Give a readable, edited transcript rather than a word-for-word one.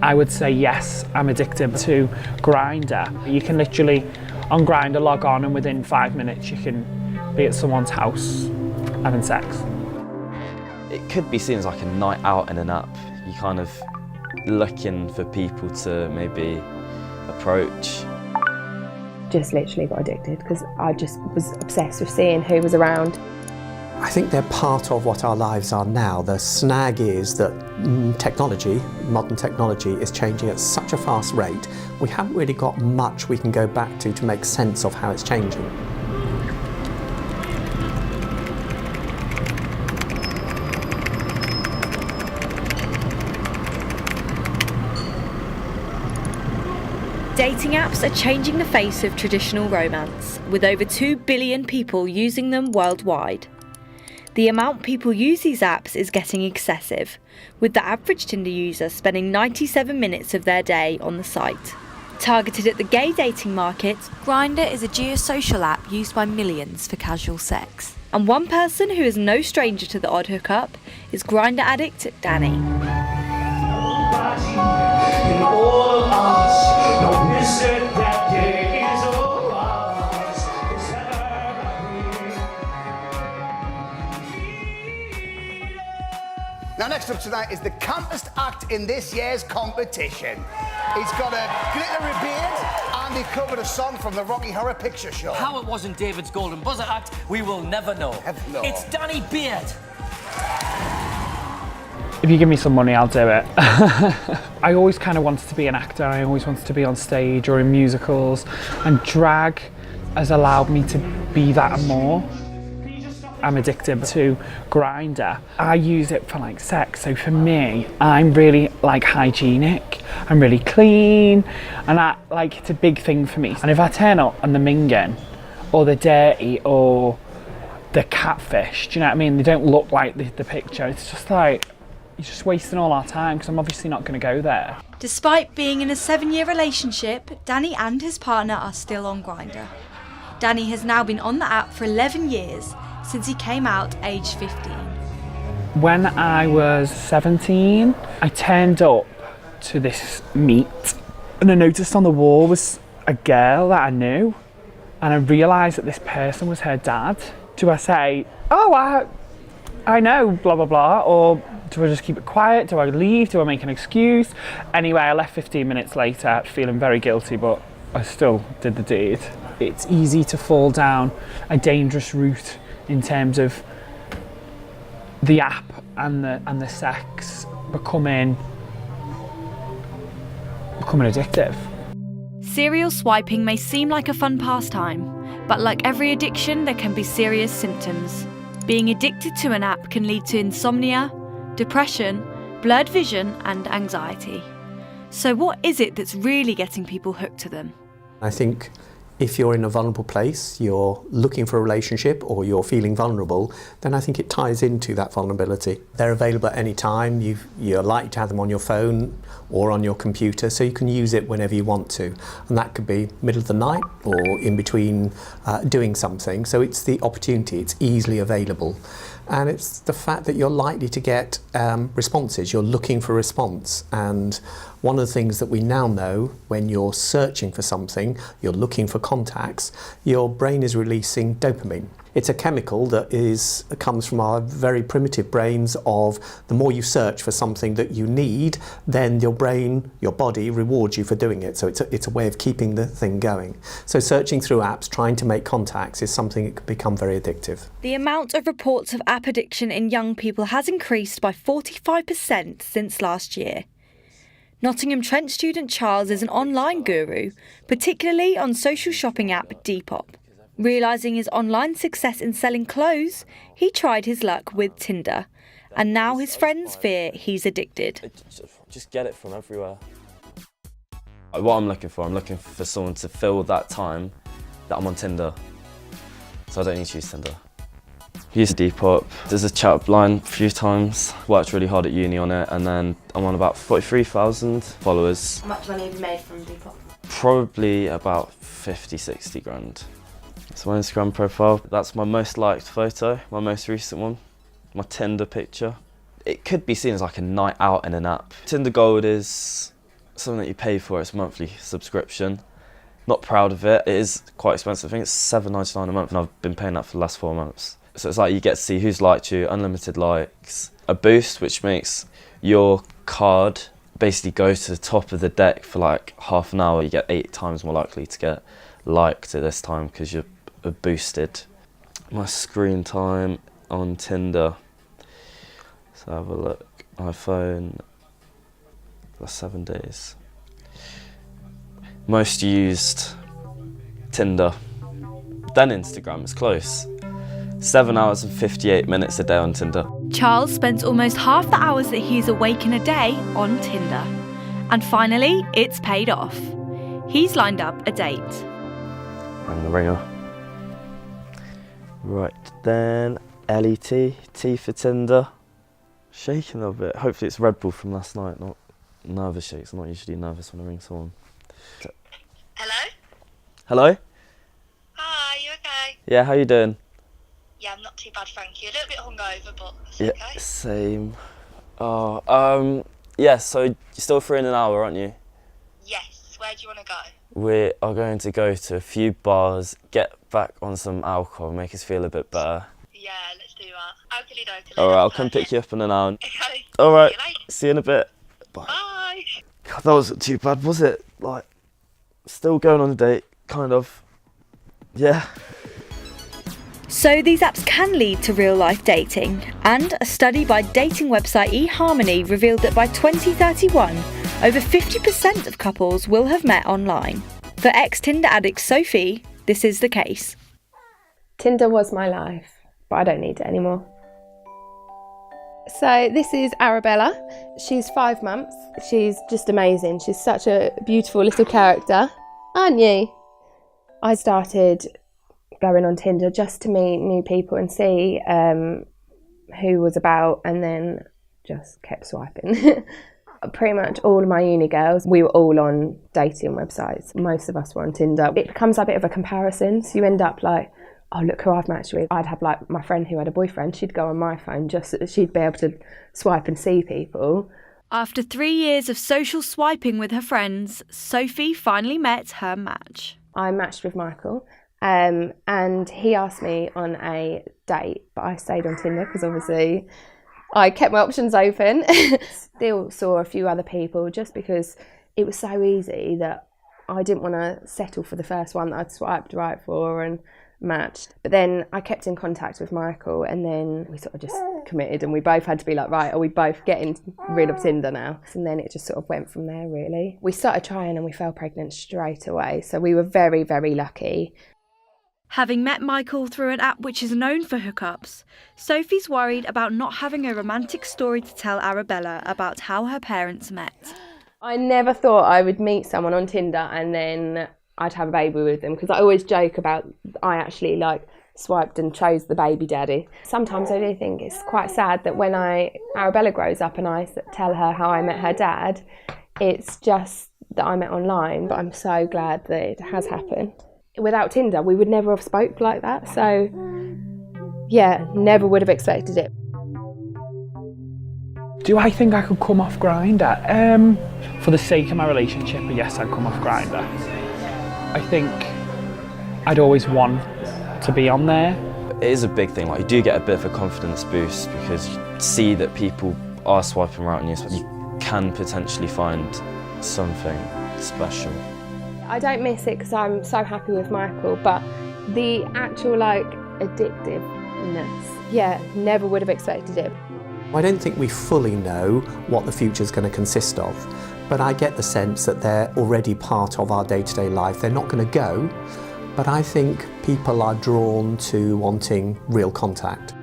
I would say yes, I'm addicted to Grindr. You can literally, on Grindr, log on and within 5 minutes you can be at someone's house having sex. It could be seen as like a night out in an app. You're kind of looking for people to maybe approach. Just literally got addicted because I just was obsessed with seeing who was around. I think they're part of what our lives are now. The snag is that technology, modern technology, is changing at such a fast rate. We haven't really got much we can go back to make sense of how it's changing. Dating apps are changing the face of traditional romance, with over 2 billion people using them worldwide. The amount people use these apps is getting excessive, with the average Tinder user spending 97 minutes of their day on the site. Targeted at the gay dating market, Grindr is a geosocial app used by millions for casual sex. And one person who is no stranger to the odd hookup is Grindr addict Danny. Now, next up tonight is the campest act in this year's competition. He's got a glittery beard and he covered a song from the Rocky Horror Picture Show. How it wasn't David's Golden Buzzer act, we will never know. It's Danny Beard. If you give me some money, I'll do it. I always kind of wanted to be an actor. I always wanted to be on stage or in musicals, and drag has allowed me to be that and more. I'm addicted to Grindr. I use it for like sex, so for me, I'm really like hygienic, I'm really clean, and it's a big thing for me. And if I turn up and the minging, or the dirty, or the catfish, do you know what I mean? They don't look like the picture. It's just like, you're just wasting all our time, because I'm obviously not going to go there. Despite being in a 7-year relationship, Danny and his partner are still on Grindr. Danny has now been on the app for 11 years, since he came out aged 15. When I was 17, I turned up to this meet and I noticed on the wall was a girl that I knew, and I realised that this person was her dad. Do I say, oh, I know, blah, blah, blah, or do I just keep it quiet? Do I leave? Do I make an excuse? Anyway, I left 15 minutes later feeling very guilty, but I still did the deed. It's easy to fall down a dangerous route in terms of the app and the sex becoming addictive. Serial swiping may seem like a fun pastime, but like every addiction, there can be serious symptoms. Being addicted to an app can lead to insomnia, depression, blurred vision, and anxiety. So what is it that's really getting people hooked to them? I think if you're in a vulnerable place, you're looking for a relationship, or you're feeling vulnerable, then I think it ties into that vulnerability. They're available at any time. You're likely to have them on your phone or on your computer, so you can use it whenever you want to. And that could be middle of the night or in between doing something. So it's the opportunity, it's easily available. And it's the fact that you're likely to get responses. You're looking for a response. And one of the things that we now know, when you're searching for something, you're looking for contacts, your brain is releasing dopamine. It's a chemical that comes from our very primitive brains of the more you search for something that you need, then your brain, your body rewards you for doing it. So it's a way of keeping the thing going. So searching through apps, trying to make contacts is something that can become very addictive. The amount of reports of app addiction in young people has increased by 45% since last year. Nottingham Trent student Charles is an online guru, particularly on social shopping app Depop. Realising his online success in selling clothes, he tried his luck with Tinder, and now his friends fear he's addicted. Just get it from everywhere. What I'm looking for someone to fill that time that I'm on Tinder. So I don't need to use Tinder. Used Depop. There's a chat line a few times. Worked really hard at uni on it, and then I'm on about 43,000 followers. How much money have you made from Depop? Probably about 50, 60 grand. That's my Instagram profile. That's my most liked photo, my most recent one. My Tinder picture. It could be seen as like a night out in an app. Tinder Gold is something that you pay for. It's a monthly subscription. Not proud of it. It is quite expensive. I think it's £7.99 a month, and I've been paying that for the last 4 months. So it's like you get to see who's liked you, unlimited likes, a boost which makes your card basically go to the top of the deck for like half an hour. You get 8 times more likely to get liked at this time because you're boosted. My screen time on Tinder. So have a look. iPhone, last 7 days. Most used, Tinder. Then Instagram, it's close. 7 hours and 58 minutes a day on Tinder. Charles spends almost half the hours that he's awake in a day on Tinder. And finally, it's paid off. He's lined up a date. Ring the ringer. Right then, LET, T for Tinder. Shaking a little bit. Hopefully it's Red Bull from last night, not nervous shakes. I'm not usually nervous when I ring someone. Hello? Hello? Hi, you okay? Yeah, how you doing? Yeah, I'm not too bad, thank you. A little bit hungover, but it's Yeah, okay. same. Oh, yeah, so you're still free in an hour, aren't you? Yes, where do you want to go? We are going to go to a few bars, get back on some alcohol, make us feel a bit better. Yeah, let's do that. Oakley dokley. Alright, I'll come pick you up in an hour. Okay. Alright, See you later. see you in a bit. Bye. Bye. God, that wasn't too bad, was it? Like, still going on a date, kind of. Yeah. So these apps can lead to real-life dating, and a study by dating website eHarmony revealed that by 2031, over 50% of couples will have met online. For ex-Tinder addict Sophie, this is the case. Tinder was my life, but I don't need it anymore. So this is Arabella. She's 5 months. She's just amazing. She's such a beautiful little character, aren't you? I started going on Tinder just to meet new people and see who was about, and then just kept swiping. Pretty much all of my uni girls, we were all on dating websites. Most of us were on Tinder. It becomes a bit of a comparison, so you end up like, oh, look who I've matched with. I'd have like my friend who had a boyfriend, she'd go on my phone just so that she'd be able to swipe and see people. After 3 years of social swiping with her friends, Sophie finally met her match. I matched with Michael, and he asked me on a date, but I stayed on Tinder because obviously I kept my options open. Still saw a few other people just because it was so easy that I didn't want to settle for the first one that I'd swiped right for and matched. But then I kept in contact with Michael, and then we sort of just committed, and we both had to be like, right, are we both getting rid of Tinder now? And then it just sort of went from there, really. We started trying and we fell pregnant straight away, so we were very, very lucky. Having met Michael through an app which is known for hookups, Sophie's worried about not having a romantic story to tell Arabella about how her parents met. I never thought I would meet someone on Tinder and then I'd have a baby with them, because I always joke about I actually like swiped and chose the baby daddy. Sometimes I do think it's quite sad that when Arabella grows up and I tell her how I met her dad, it's just that I met online, but I'm so glad that it has happened. Without Tinder, we would never have spoke like that, so yeah, never would have expected it. Do I think I could come off Grindr? For the sake of my relationship, yes, I'd come off Grindr. I think I'd always want to be on there. It is a big thing, like you do get a bit of a confidence boost because you see that people are swiping right on you, so you can potentially find something special. I don't miss it because I'm so happy with Michael, but the actual like addictiveness, yeah, never would have expected it. I don't think we fully know what the future's going to consist of, but I get the sense that they're already part of our day-to-day life. They're not going to go, but I think people are drawn to wanting real contact.